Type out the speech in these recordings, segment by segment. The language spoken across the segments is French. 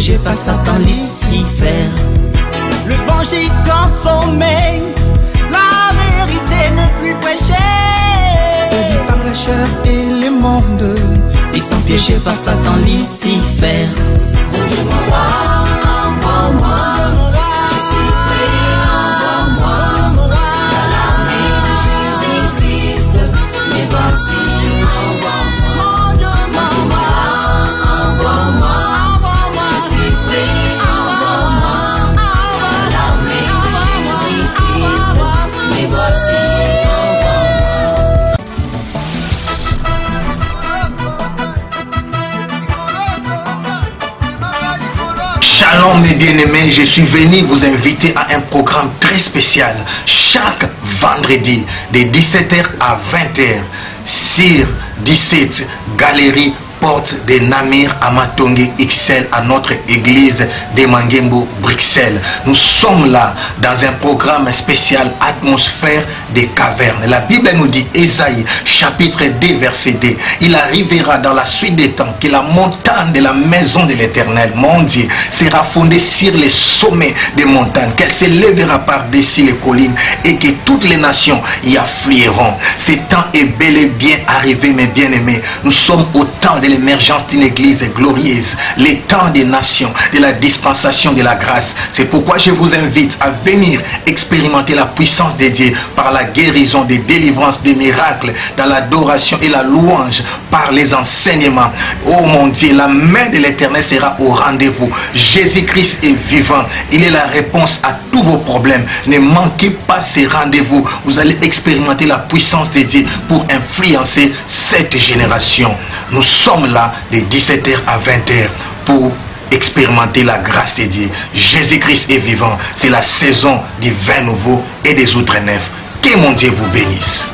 piégés par Satan Lucifer. Le vent gît en sommeil, la vérité n'est plus prêchée. Séduits par la chair et le monde, ils sont piégés par Satan Lucifer. Mon Dieu, envoie-moi. Je suis prêt, envoie-moi. Dans l'armée de Jésus-Christ, me voici, envoie-moi. Mon Dieu, envoie-moi. Je suis prêt, envoie-moi. Dans l'armée de Jésus-Christ, me voici, Shalom mes bien-aimés, je suis venu vous inviter à un programme très spécial chaque vendredi de 17h à 20h sur 17 Galerie Porte de Namir à Matonge XL à notre église de Mangembo, Bruxelles. Nous sommes là dans un programme spécial atmosphère des cavernes. La Bible nous dit, Ésaïe chapitre 2 verset 2, il arrivera dans la suite des temps que la montagne de la maison de l'Éternel, mon Dieu, sera fondée sur les sommets des montagnes, qu'elle s'élèvera par-dessus les collines et que toutes les nations y afflueront. Ce temps est bel et bien arrivé mes bien-aimés. Nous sommes au temps de l'émergence d'une église glorieuse, les temps des nations, de la dispensation de la grâce. C'est pourquoi je vous invite à venir expérimenter la puissance de Dieu par la guérison, des délivrances, des miracles, dans l'adoration et la louange, par les enseignements. Oh mon Dieu, la main de l'Éternel sera au rendez-vous. Jésus-Christ est vivant. Il est la réponse à tous vos problèmes. Ne manquez pas ces rendez-vous. Vous allez expérimenter la puissance de Dieu pour influencer cette génération. Nous sommes là de 17h à 20h pour expérimenter la grâce de Dieu. Jésus-Christ est vivant. C'est la saison du vin nouveau et des outres neufs. Que mon Dieu vous bénisse.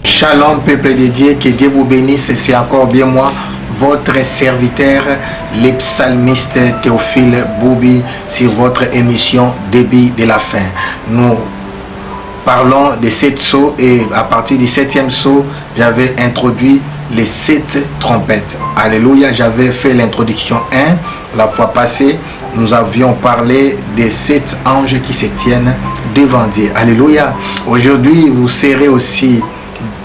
Shalom peuple de Dieu, que Dieu vous bénisse. C'est encore bien moi, votre serviteur, le psalmiste Théophile Boubi, sur votre émission Début de la fin. Nous parlons de 7 sceaux et à partir du 7e sceau, j'avais introduit les 7 trompettes. Alléluia, j'avais fait l'introduction 1. La fois passée, nous avions parlé des 7 anges qui se tiennent devant Dieu. Alléluia. Aujourd'hui, vous serez aussi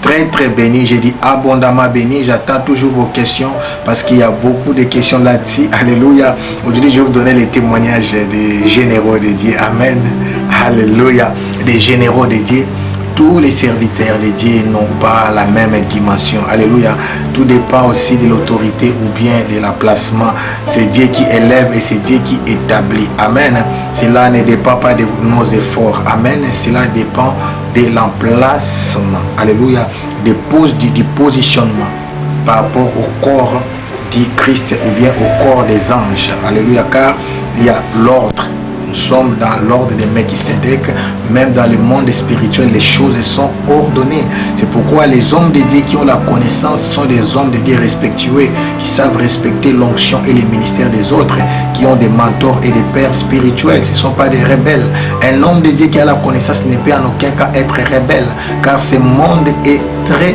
très béni. J'ai dit abondamment béni. J'attends toujours vos questions parce qu'il y a beaucoup de questions là-dessus. Alléluia. Aujourd'hui, je vais vous donner les témoignages des généraux de Dieu. Amen. Alléluia. Des généraux de Dieu. Tous les serviteurs de Dieu n'ont pas la même dimension. Alléluia. Tout dépend aussi de l'autorité ou bien de l'emplacement. C'est Dieu qui élève et c'est Dieu qui établit. Amen. Cela ne dépend pas de nos efforts. Amen. Cela dépend de l'emplacement. Alléluia. Du positionnement par rapport au corps du Christ ou bien au corps des anges. Alléluia. Car il y a l'ordre. Nous sommes dans l'ordre de Melchisédek. Même dans le monde spirituel, les choses sont ordonnées. C'est pourquoi les hommes de Dieu qui ont la connaissance sont des hommes de Dieu respectueux, qui savent respecter l'onction et les ministères des autres, qui ont des mentors et des pères spirituels. Ce ne sont pas des rebelles. Un homme de Dieu qui a la connaissance ne peut en aucun cas être rebelle, car ce monde est très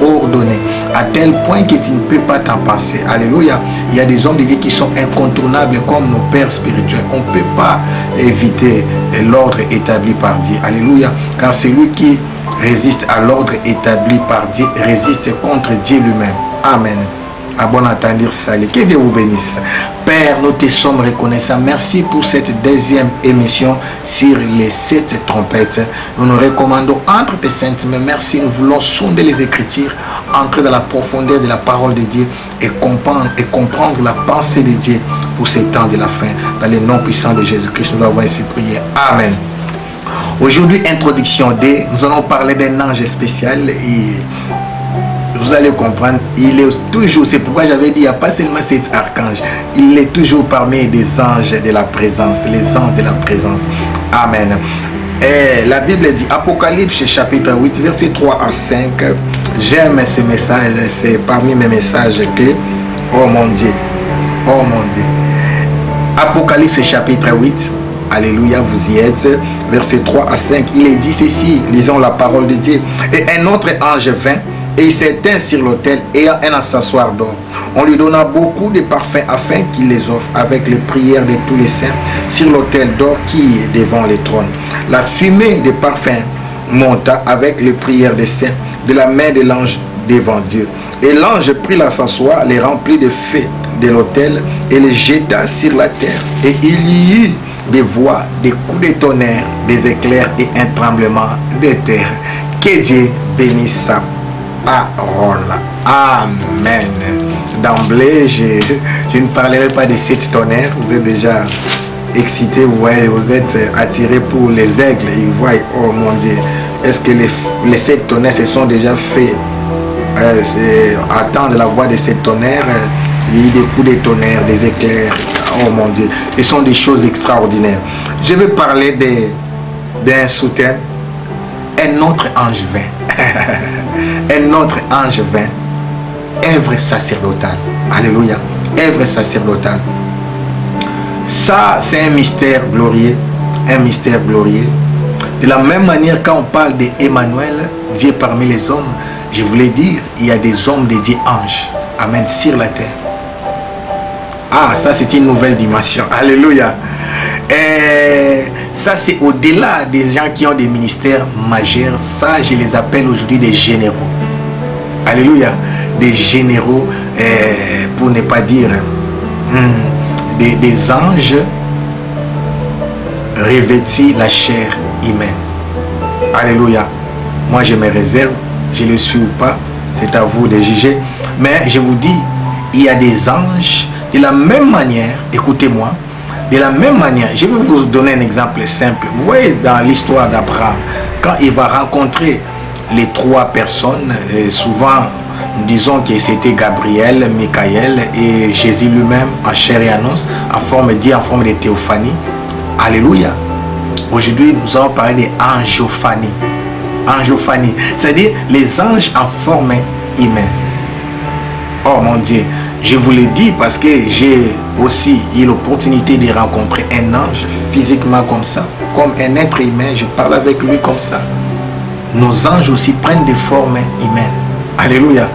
ordonné, à tel point que tu ne peux pas t'en passer. Alléluia. Il y a des hommes de Dieu qui sont incontournables comme nos pères spirituels. On ne peut pas éviter l'ordre établi par Dieu. Alléluia. Car celui qui résiste à l'ordre établi par Dieu résiste contre Dieu lui-même. Amen. À bon entendeur, salut. Que Dieu vous bénisse. Père, nous te sommes reconnaissants. Merci pour cette deuxième émission sur les 7 trompettes. Nous nous recommandons entre tes saintes mains. Merci, nous voulons sonder les Écritures, entrer dans la profondeur de la parole de Dieu et comprendre la pensée de Dieu pour ces temps de la fin. Dans le nom puissant de Jésus-Christ, nous avons ainsi prié. Amen. Aujourd'hui, introduction 2, nous allons parler d'un ange spécial et vous allez comprendre, il est toujours, c'est pourquoi j'avais dit, il n'y a pas seulement cet archange, il est toujours parmi des anges de la présence, les anges de la présence. Amen. Et la Bible dit, Apocalypse chapitre 8, verset 3 à 5, j'aime ces messages, c'est parmi mes messages clés. Oh mon Dieu, oh mon Dieu. Apocalypse chapitre 8, Alléluia, vous y êtes. Versets 3 à 5, il est dit ceci, lisons la parole de Dieu. Et un autre ange vint, et il s'éteint sur l'autel, ayant un accessoire d'or. On lui donna beaucoup de parfums afin qu'il les offre avec les prières de tous les saints sur l'autel d'or qui est devant le trône. La fumée des parfums monta avec les prières des saints de la main de l'ange devant Dieu. Et l'ange prit l'accessoire, les remplit de feu de l'autel et les jeta sur la terre. Et il y eut des voix, des coups de tonnerre, des éclairs et un tremblement de terre. Que Dieu bénisse sa parole. Amen. D'emblée, je ne parlerai pas de cette tonnerre. Vous êtes déjà excité, vous voyez, vous êtes attiré pour les aigles. Ils voient, oh mon Dieu, est-ce que les 7 tonnerres se sont déjà fait attendre la voix de cette tonnerre? Il y a eu des coups de tonnerre, des éclairs. Oh mon Dieu, ce sont des choses extraordinaires. Je vais parler d'un sous-thème. Un autre ange vint. Un autre ange vint. Œuvre sacerdotale. Alléluia. Œuvre sacerdotale. Ça, c'est un mystère glorieux. Un mystère glorieux. De la même manière, quand on parle d'Emmanuel, Dieu parmi les hommes, je voulais dire, il y a des hommes dédiés anges. Amen. Sur la terre. Ah, ça c'est une nouvelle dimension. Alléluia. Et ça c'est au-delà des gens qui ont des ministères majeurs. Ça, je les appelle aujourd'hui des généraux. Alléluia. Des généraux, pour ne pas dire des anges revêtis la chair humaine. Alléluia. Moi je me réserve, je le suis ou pas, c'est à vous de juger. Mais je vous dis, il y a des anges de la même manière, écoutez-moi, de la même manière, je vais vous donner un exemple simple. Vous voyez dans l'histoire d'Abraham, quand il va rencontrer les 3 personnes, souvent disons que c'était Gabriel, Michael et Jésus lui-même en chair et en os, en forme de théophanie. Alléluia. Aujourd'hui, nous allons parler d'angiophanie. Angiophanie, c'est-à-dire les anges en forme humaine. Oh mon Dieu, je vous le dis parce que j'ai aussi eu l'opportunité de rencontrer un ange physiquement comme ça, comme un être humain, je parle avec lui comme ça. Nos anges aussi prennent des formes humaines. Alléluia.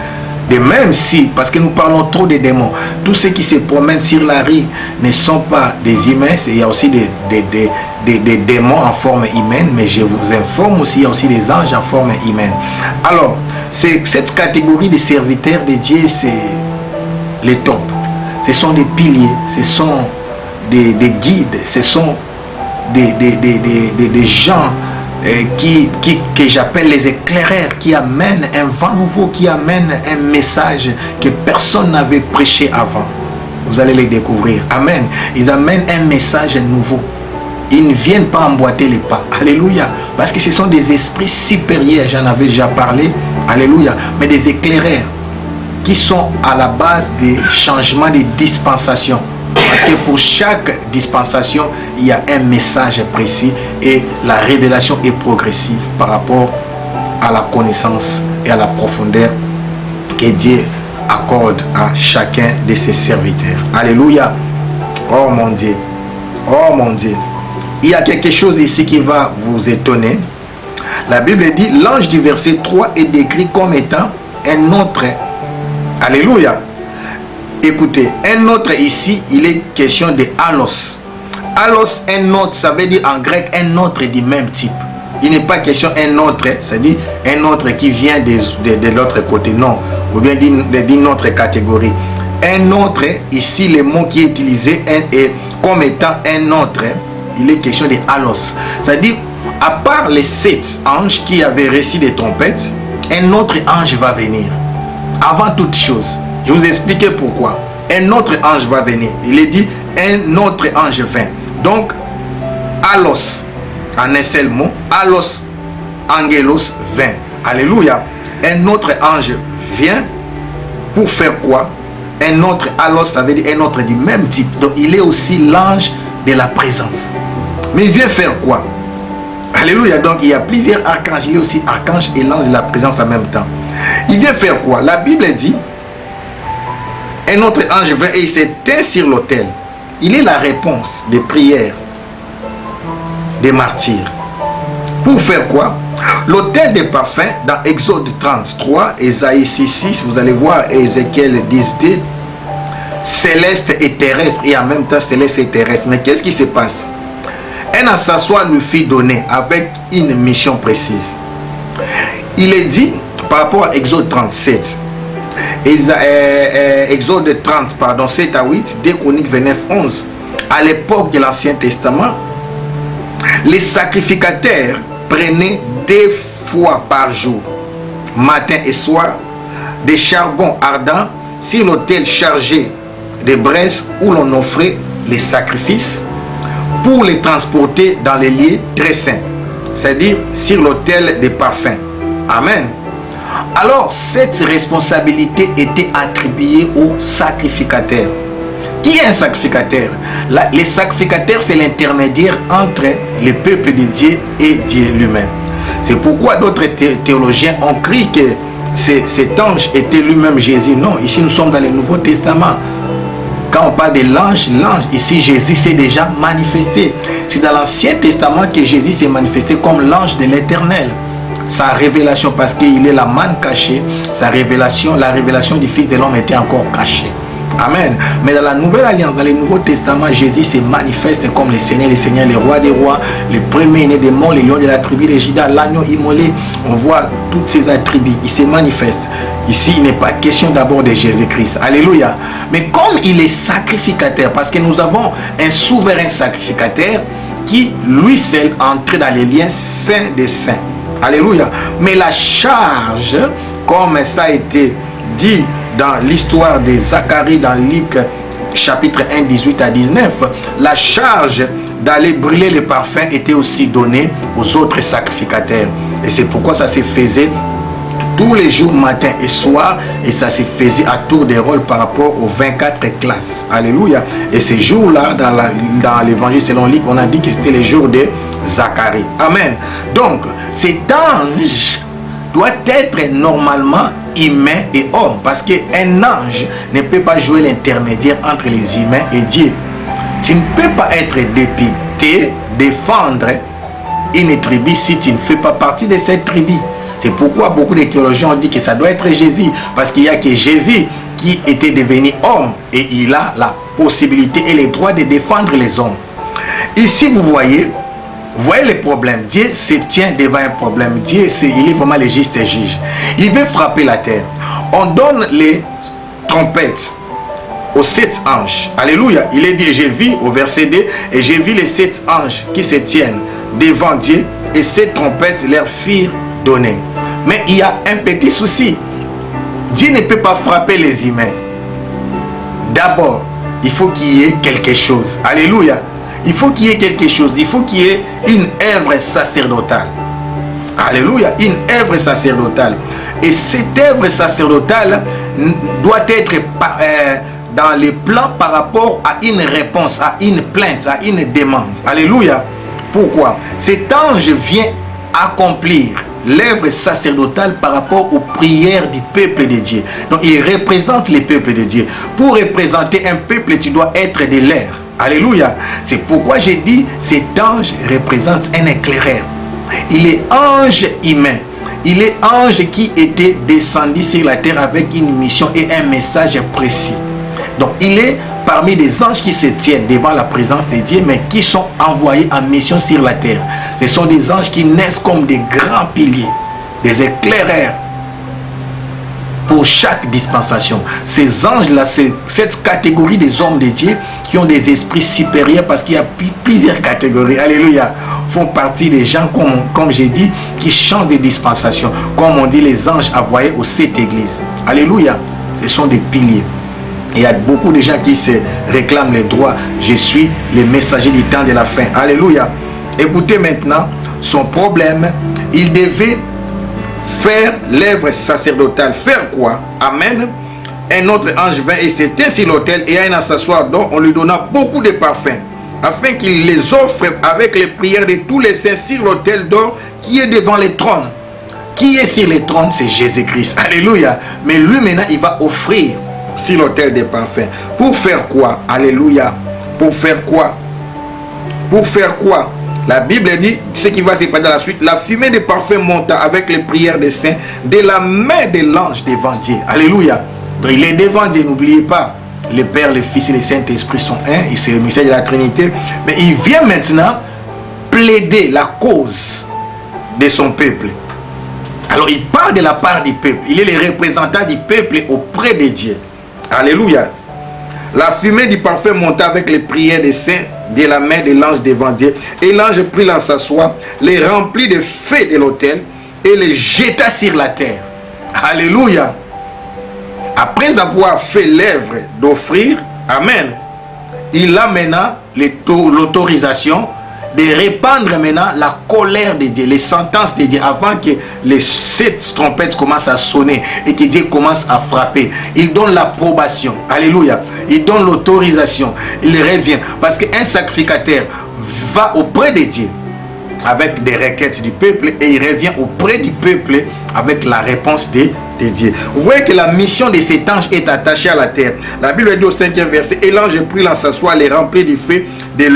De même si, parce que nous parlons trop des démons, tous ceux qui se promènent sur la rue ne sont pas des humains, il y a aussi des démons en forme humaine, mais je vous informe aussi, il y a aussi des anges en forme humaine. Alors, cette catégorie de serviteurs de Dieu, c'est les tops. Ce sont des piliers, ce sont des guides, ce sont des gens que j'appelle les éclaireurs, qui amènent un vent nouveau, qui amènent un message que personne n'avait prêché avant. Vous allez les découvrir. Amen. Ils amènent un message nouveau. Ils ne viennent pas emboîter les pas. Alléluia. Parce que ce sont des esprits supérieurs, j'en avais déjà parlé. Alléluia. Mais des éclaireurs qui sont à la base des changements de dispensation. Parce que pour chaque dispensation, il y a un message précis et la révélation est progressive par rapport à la connaissance et à la profondeur que Dieu accorde à chacun de ses serviteurs. Alléluia. Oh mon Dieu. Oh mon Dieu. Il y a quelque chose ici qui va vous étonner. La Bible dit, l'ange du verset 3 est décrit comme étant un autre. Alléluia. Écoutez, un autre ici, il est question de allos. Allos, un autre, ça veut dire en grec un autre du même type. Il n'est pas question un autre, c'est-à-dire un autre qui vient de l'autre côté, non. Ou bien d'une autre catégorie. Un autre, ici le mot qui est utilisé est comme étant un autre, il est question de allos. C'est-à-dire, à part les 7 anges qui avaient reçu des trompettes, un autre ange va venir. Avant toute chose. Je vous expliquer pourquoi. Un autre ange va venir. Il est dit, un autre ange vint. Donc, allos, en un seul mot, allos, angelos, vint. Alléluia. Un autre ange vient pour faire quoi? Un autre allos, ça veut dire un autre du même type. Donc, il est aussi l'ange de la présence. Mais il vient faire quoi? Alléluia. Donc, il y a plusieurs archanges. Il est aussi archange et l'ange de la présence en même temps. Il vient faire quoi? La Bible dit, un autre ange vint et il s'éteint sur l'autel. Il est la réponse des prières des martyrs. Pour faire quoi? L'autel des parfums dans Exode 33, Ésaïe 6, vous allez voir Ézéchiel 10, céleste et terrestre, et en même temps céleste et terrestre. Mais qu'est-ce qui se passe? Un accessoire lui fit donner avec une mission précise. Il est dit par rapport à Exode 37, Exode 30, pardon, 7 à 8, 2 Chroniques 29, 11. À l'époque de l'Ancien Testament, les sacrificateurs prenaient 2 fois par jour, matin et soir, des charbons ardents sur l'autel chargé de braises où l'on offrait les sacrifices pour les transporter dans les lieux très saints, c'est-à-dire sur l'autel des parfums. Amen. Alors, cette responsabilité était attribuée aux sacrificateurs. Qui est un sacrificateur? Les sacrificateurs, c'est l'intermédiaire entre le peuple de Dieu et Dieu lui-même. C'est pourquoi d'autres théologiens ont cru que cet ange était lui-même Jésus. Non, ici nous sommes dans le Nouveau Testament. Quand on parle de l'ange, ici Jésus s'est déjà manifesté. C'est dans l'Ancien Testament que Jésus s'est manifesté comme l'ange de l'Éternel. Sa révélation, parce qu'il est la manne cachée, sa révélation, la révélation du Fils de l'homme était encore cachée. Amen. Mais dans la Nouvelle Alliance, dans le Nouveau Testament, Jésus se manifeste comme le Seigneur, les rois des rois, le premier-né des morts, le lion de la tribu de Juda, l'agneau immolé. On voit toutes ces attributs. Il se manifeste. Ici, il n'est pas question d'abord de Jésus-Christ. Alléluia. Mais comme il est sacrificateur, parce que nous avons un souverain sacrificateur qui, lui seul, entre dans les liens saints des saints. Alléluia. Mais la charge, comme ça a été dit dans l'histoire de Zacharie dans Luc chapitre 1, 18 à 19, la charge d'aller brûler les parfums était aussi donnée aux autres sacrificateurs. Et c'est pourquoi ça se faisait tous les jours, matin et soir, et ça se faisait à tour de rôle par rapport aux 24 classes. Alléluia. Et ces jours-là, dans l'évangile selon Luc, on a dit que c'était les jours de Zacharie. Amen. Donc, cet ange doit être normalement humain et homme, parce qu'un ange ne peut pas jouer l'intermédiaire entre les humains et Dieu. Tu ne peux pas être député, défendre une tribu si tu ne fais pas partie de cette tribu. C'est pourquoi beaucoup de théologiens ont dit que ça doit être Jésus, parce qu'il n'y a que Jésus qui était devenu homme et il a la possibilité et le droit de défendre les hommes. Ici, vous voyez les problèmes. Dieu se tient devant un problème. Dieu, il est vraiment le juste juge. Il veut frapper la terre. On donne les trompettes aux 7 anges. Alléluia. Il est dit, j'ai vu au verset 2, et j'ai vu les 7 anges qui se tiennent devant Dieu, et 7 trompettes leur firent donner. Mais il y a un petit souci. Dieu ne peut pas frapper les humains. D'abord, il faut qu'il y ait quelque chose. Alléluia. Il faut qu'il y ait quelque chose. Il faut qu'il y ait une œuvre sacerdotale. Alléluia. Une œuvre sacerdotale. Et cette œuvre sacerdotale doit être dans les plans par rapport à une réponse, à une plainte, à une demande. Alléluia. Pourquoi? Cet ange vient accomplir l'œuvre sacerdotale par rapport aux prières du peuple de Dieu. Donc il représente le peuple de Dieu. Pour représenter un peuple, tu dois être de l'air. Alléluia. C'est pourquoi j'ai dit cet ange représente un éclaireur. Il est ange humain. Il est ange qui était descendu sur la terre avec une mission et un message précis. Donc il est parmi les anges qui se tiennent devant la présence de Dieu, mais qui sont envoyés en mission sur la terre. Ce sont des anges qui naissent comme des grands piliers, des éclaireurs pour chaque dispensation. Ces anges-là, c'est cette catégorie des hommes de Dieu qui ont des esprits supérieurs, parce qu'il y a plusieurs catégories. Alléluia. Font partie des gens, comme j'ai dit, qui changent de dispensation. Comme on dit les anges envoyés aux 7 églises. Alléluia. Ce sont des piliers. Il y a beaucoup de gens qui se réclament les droits. Je suis le messager du temps de la fin. Alléluia. Écoutez maintenant son problème. Il devait faire l'œuvre sacerdotale. Faire quoi? Amen. Un autre ange vint et s'était sur l'autel et à un s'asseoir, dont on lui donna beaucoup de parfums, afin qu'il les offre avec les prières de tous les saints sur l'autel d'or qui est devant le trône. Qui est sur le trône? C'est Jésus-Christ. Alléluia. Mais lui maintenant, il va offrir sur l'autel des parfums. Pour faire quoi? Alléluia. Pour faire quoi? Pour faire quoi? La Bible dit ce qui va se passer dans la suite. La fumée des parfums monta avec les prières des saints de la main de l'ange devant Dieu. Alléluia. Donc il est devant Dieu, n'oubliez pas. Le Père, le Fils et le Saint-Esprit sont un. Et c'est le mystère de la Trinité. Mais il vient maintenant plaider la cause de son peuple. Alors il parle de la part du peuple. Il est le représentant du peuple auprès de Dieu. Alléluia. La fumée du parfum monta avec les prières des saints de la main de l'ange devant Dieu. Et l'ange prit dans sa soie, les remplit de feu de l'autel et les jeta sur la terre. Alléluia. Après avoir fait l'œuvre d'offrir, amen, il a maintenant l'autorisation de répandre maintenant la colère de Dieu, les sentences de Dieu, avant que les 7 trompettes commencent à sonner et que Dieu commence à frapper. Il donne l'approbation. Alléluia. Il donne l'autorisation. Il revient. Parce qu'un sacrificateur va auprès de Dieu avec des requêtes du peuple et il revient auprès du peuple avec la réponse de Dieu. Vous voyez que la mission de cet ange est attachée à la terre. La Bible dit au 5e verset, et l'ange prit dans sa soie, les remplit du feu de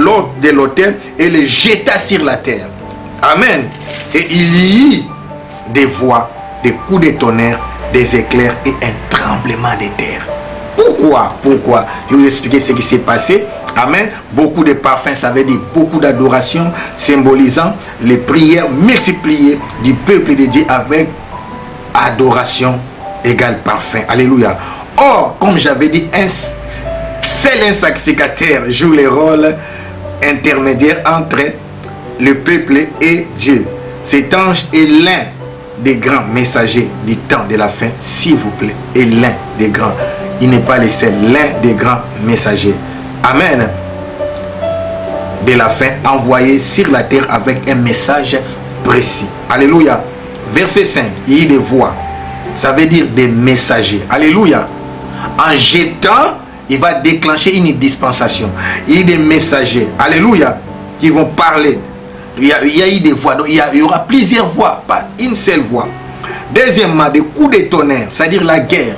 l'autel et les jeta sur la terre. Amen. Et il y eut des voix, des coups de tonnerre, des éclairs et un tremblement de terre. Pourquoi? Pourquoi? Je vais vous expliquer ce qui s'est passé. Amen. Beaucoup de parfums, ça veut dire beaucoup d'adoration, symbolisant les prières multipliées du peuple de Dieu avec adoration égale parfum. Alléluia. Or, comme j'avais dit, seul un sacrificateur joue le rôle intermédiaire entre le peuple et Dieu. Cet ange est l'un des grands messagers du temps de la fin, s'il vous plaît. Et l'un des grands. Il n'est pas le seul, l'un des grands messagers. Amen. De la fin, envoyé sur la terre avec un message précis. Alléluia. Verset 5, il y a des voix. Ça veut dire des messagers. Alléluia. En jetant, il va déclencher une dispensation. Il y a des messagers. Alléluia. Qui vont parler. Il y a eu des voix. Donc il y aura plusieurs voix, pas une seule voix. Deuxièmement, des coups de tonnerre, c'est-à-dire la guerre.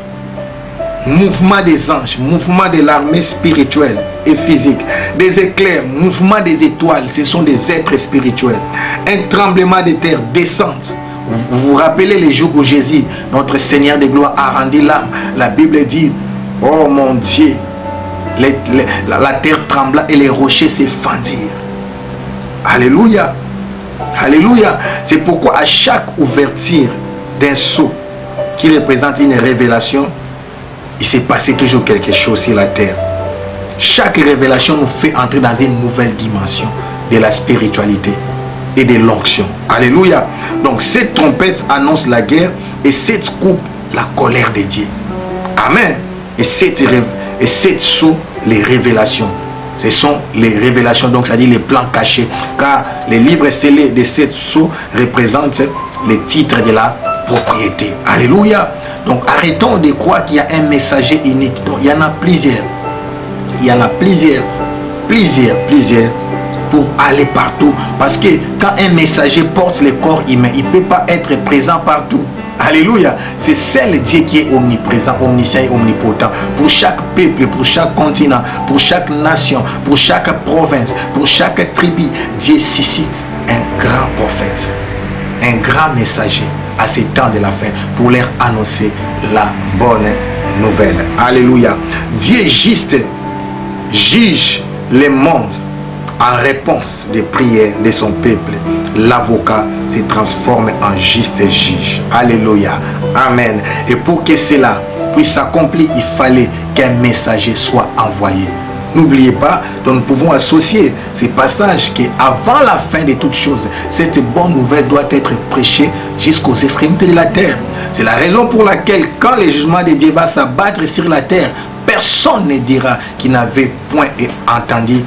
Mouvement des anges, mouvement de l'armée spirituelle et physique. Des éclairs, mouvement des étoiles, ce sont des êtres spirituels. Un tremblement de terre, descente. Vous vous rappelez les jours où Jésus, notre Seigneur de gloire, a rendu l'âme. La Bible dit, oh mon Dieu, la terre trembla et les rochers se fendirent. Alléluia. Alléluia. C'est pourquoi à chaque ouverture d'un seau qui représente une révélation, il s'est passé toujours quelque chose sur la terre. Chaque révélation nous fait entrer dans une nouvelle dimension de la spiritualité et de l'onction. Alléluia. Donc cette trompette annonce la guerre et cette coupe la colère de Dieu. Amen. Et cette sceaux les révélations. Ce sont les révélations, donc ça dit les plans cachés. Car les livres scellés de cette sceaux représentent les titres de la propriété. Alléluia. Donc arrêtons de croire qu'il y a un messager unique. Donc il y en a plusieurs. Il y en a plusieurs pour aller partout. Parce que quand un messager porte le corps humain, il ne peut pas être présent partout. Alléluia. C'est seul Dieu qui est omniprésent, omniscient et omnipotent. Pour chaque peuple, pour chaque continent, pour chaque nation, pour chaque province, pour chaque tribu, Dieu suscite un grand prophète, un grand messager à ces temps de la fin pour leur annoncer la bonne nouvelle. Alléluia. Dieu juste juge le monde en réponse des prières de son peuple. L'avocat se transforme en juste juge. Alléluia. Amen. Et pour que cela puisse s'accomplir, il fallait qu'un messager soit envoyé. N'oubliez pas, donc nous pouvons associer ces passages qu'avant la fin de toutes choses, cette bonne nouvelle doit être prêchée jusqu'aux extrémités de la terre. C'est la raison pour laquelle quand le jugement de Dieu va s'abattre sur la terre, personne ne dira qu'il n'avait point entendu,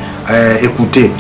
écouter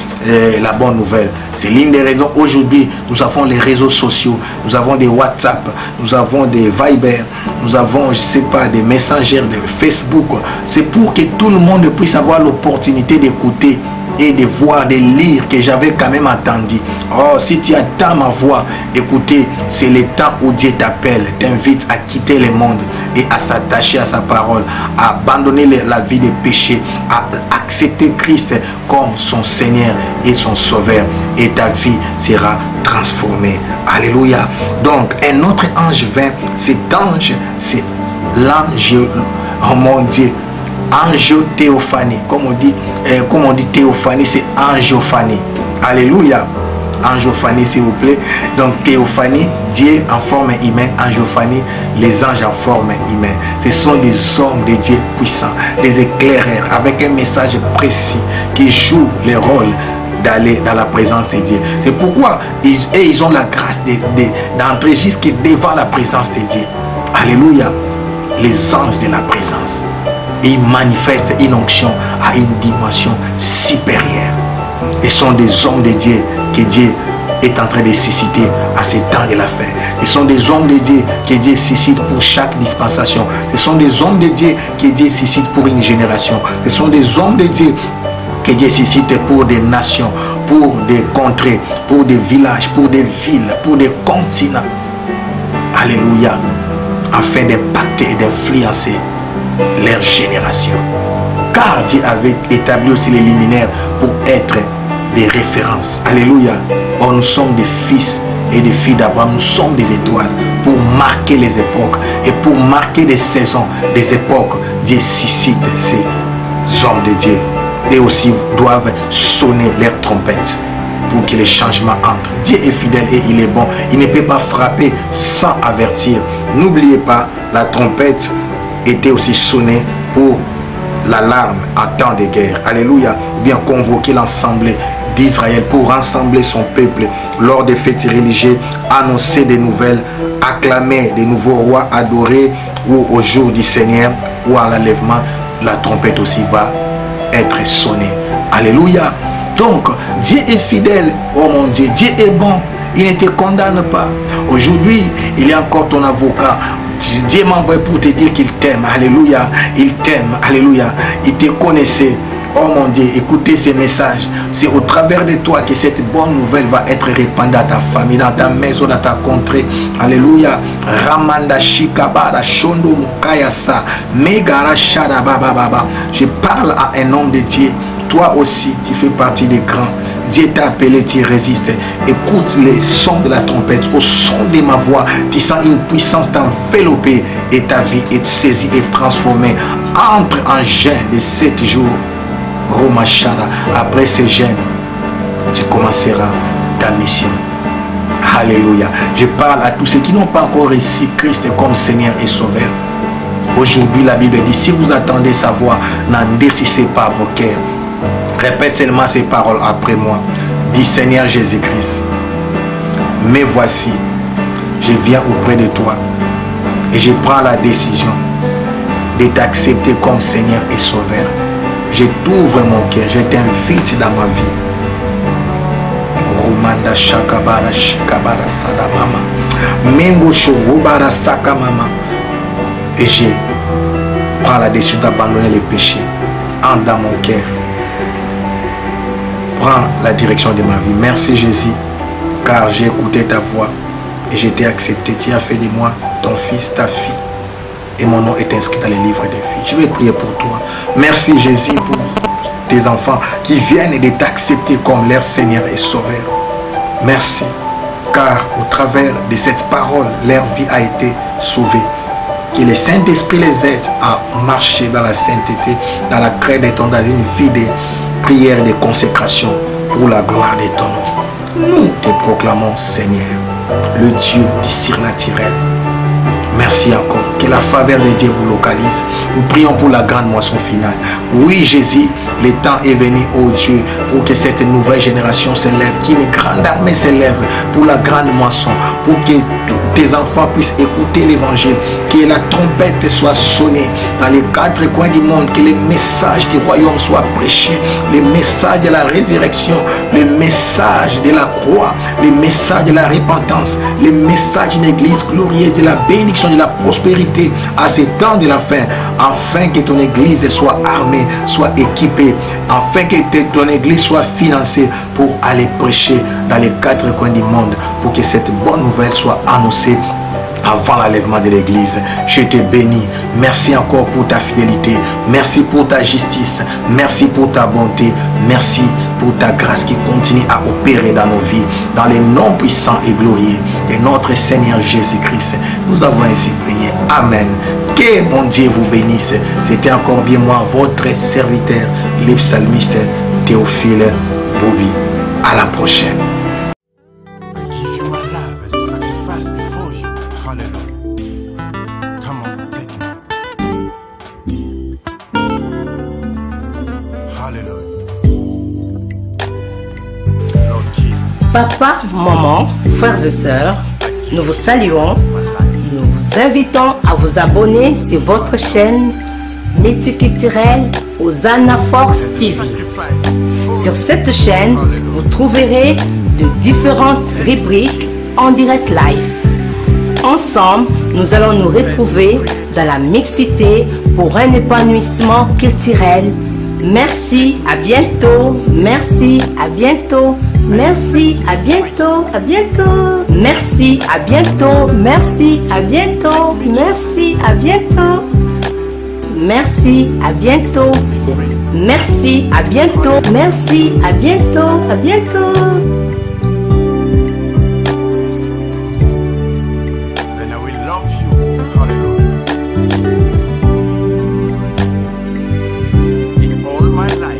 la bonne nouvelle. C'est l'une des raisons. Aujourd'hui, nous avons les réseaux sociaux, nous avons des WhatsApp, nous avons des Viber, nous avons, je sais pas, des messengers de Facebook. C'est pour que tout le monde puisse avoir l'opportunité d'écouter et de voir, de lire que j'avais quand même entendu. Oh, si tu attends ma voix, écoutez, c'est le temps où Dieu t'appelle, t'invite à quitter le monde et à s'attacher à sa parole, à abandonner la vie des péchés, à accepter Christ comme son Seigneur et son Sauveur, et ta vie sera transformée. Alléluia. Donc un autre ange vint. Cet ange, c'est l'ange, oh mon Dieu, angiothéophanie. Comme on dit théophanie, c'est angiophanie. Alléluia. Angiophanie, s'il vous plaît. Donc théophanie, Dieu en forme humaine. Angiophanie, les anges en forme humaine. Ce sont des hommes de Dieu puissants, des éclaireurs avec un message précis qui joue le rôle d'aller dans la présence de Dieu. C'est pourquoi ils ont la grâce d'entrer jusque devant la présence de Dieu. Alléluia. Les anges de la présence. Et ils manifestent une onction à une dimension supérieure. Ils sont des hommes de Dieu que Dieu est en train de susciter à ces temps de la fin. Ce sont des hommes de Dieu que Dieu suscite pour chaque dispensation. Ce sont des hommes de Dieu que Dieu suscite pour une génération. Ce sont des hommes de Dieu que Dieu suscite pour des nations, pour des contrées, pour des villages, pour des villes, pour des continents. Alléluia. Afin d'impacter et d'influencer leur génération. Car Dieu avait établi aussi les luminaires pour être des références. Alléluia. Or nous sommes des fils et des filles d'Abraham. Nous sommes des étoiles pour marquer les époques et pour marquer des saisons, des époques. Dieu suscite ces hommes de Dieu et aussi doivent sonner leurs trompettes pour que les changements entrent. Dieu est fidèle et il est bon. Il ne peut pas frapper sans avertir. N'oubliez pas, la trompette était aussi sonnée pour l'alarme en temps de guerre. Alléluia. Bien convoquer l'ensemble d'Israël pour rassembler son peuple lors des fêtes religieuses, annoncer des nouvelles, acclamer des nouveaux rois adorés, ou au jour du Seigneur ou à l'enlèvement, la trompette aussi va être sonnée. Alléluia. Donc Dieu est fidèle. Oh mon Dieu, Dieu est bon. Il ne te condamne pas. Aujourd'hui, il est encore ton avocat. Dieu m'a envoyé pour te dire qu'il t'aime. Alléluia. Il t'aime. Alléluia. Il te connaissait. Oh mon Dieu, écoutez ces messages. C'est au travers de toi que cette bonne nouvelle va être répandue à ta famille, dans ta maison, dans ta contrée. Alléluia. Ramanda Shikabara Shondo Mukayasa Megara Shada Baba Baba. Je parle à un homme de Dieu. Toi aussi, tu fais partie des grands. Dieu t'a appelé, tu résistes. Écoute les sons de la trompette. Au son de ma voix, tu sens une puissance t'envelopper et ta vie est saisie et transformée. Entre en jeûne de 7 jours. Romachara. Après ces jeûnes, tu commenceras ta mission. Alléluia. Je parle à tous ceux qui n'ont pas encore reçu Christ comme Seigneur et Sauveur. Aujourd'hui, la Bible dit, si vous attendez sa voix, n'endurcissez pas vos cœurs. Répète seulement ces paroles après moi. Dis, Seigneur Jésus-Christ, mais voici, je viens auprès de toi et je prends la décision de t'accepter comme Seigneur et Sauveur. Je t'ouvre mon cœur, je t'invite dans ma vie. Romanda Shakabara Shikabara Sadamama Mengo Shorobara Sakamama. Et je prends la décision d'abandonner les péchés. Entre dans mon cœur. Prends la direction de ma vie. Merci Jésus, car j'ai écouté ta voix et j'ai été accepté. Tu as fait de moi ton fils, ta fille. Et mon nom est inscrit dans les livres des filles. Je vais prier pour toi. Merci Jésus pour tes enfants qui viennent de t'accepter comme leur Seigneur et Sauveur. Merci, car au travers de cette parole, leur vie a été sauvée. Que le Saint-Esprit les aide à marcher dans la sainteté, dans la crainte de ton, dans une vie de prière, de consécration pour la gloire de ton nom. Nous te proclamons, Seigneur, le Dieu du surnaturel. Merci encore. Que la faveur de Dieu vous localise. Nous prions pour la grande moisson finale. Oui, Jésus, le temps est venu, oh Dieu, pour que cette nouvelle génération s'élève, qu'une grande armée s'élève pour la grande moisson, pour que tes enfants puissent écouter l'évangile, que la trompette soit sonnée dans les 4 coins du monde, que les messages du royaume soient prêchés, les messages de la résurrection, les messages de la croix, les messages de la repentance, les messages d'une église glorieuse, de la bénédiction, de la prospérité à ces temps de la fin, afin que ton église soit armée, soit équipée, afin que ton église soit financée pour aller prêcher dans les 4 coins du monde, pour que cette bonne nouvelle soit annoncée avant l'enlèvement de l'église. Je te bénis. Merci encore pour ta fidélité. Merci pour ta justice. Merci pour ta bonté. Merci pour ta grâce qui continue à opérer dans nos vies. Dans les noms puissants et glorieux de notre Seigneur Jésus-Christ. Nous avons ainsi prié. Amen. Que mon Dieu vous bénisse. C'était encore bien moi, votre serviteur, le psalmiste Théophile Boubi. À la prochaine. Papa, maman, frères et sœurs, nous vous saluons. Nous vous invitons à vous abonner sur votre chaîne multiculturelle Hosanna Force TV. Sur cette chaîne, vous trouverez de différentes rubriques en direct live. Ensemble, nous allons nous retrouver dans la mixité pour un épanouissement culturel. Merci, à bientôt. Merci, à bientôt. Merci, à bientôt, à bientôt. Merci, à bientôt. Merci, à bientôt. Merci, à bientôt. Merci, à bientôt. Merci, à bientôt. Merci, à bientôt, à bientôt. And I will love you. Hallelujah. In all my life.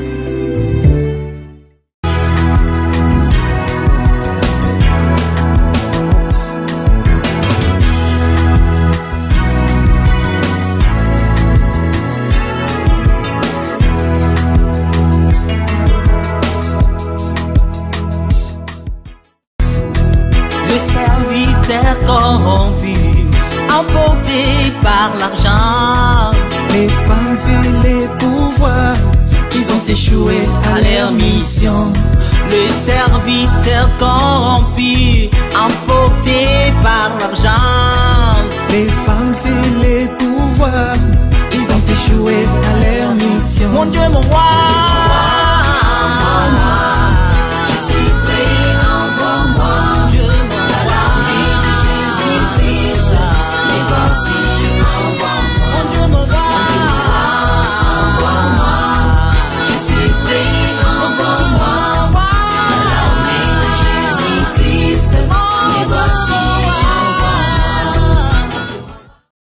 Corrompu, emporté par l'argent. Les femmes et les pouvoirs, ils ont échoué à leur mission. Le serviteur corrompu, emporté par l'argent. Les femmes et les pouvoirs, ils ont échoué à leur mission. Mon Dieu, mon roi,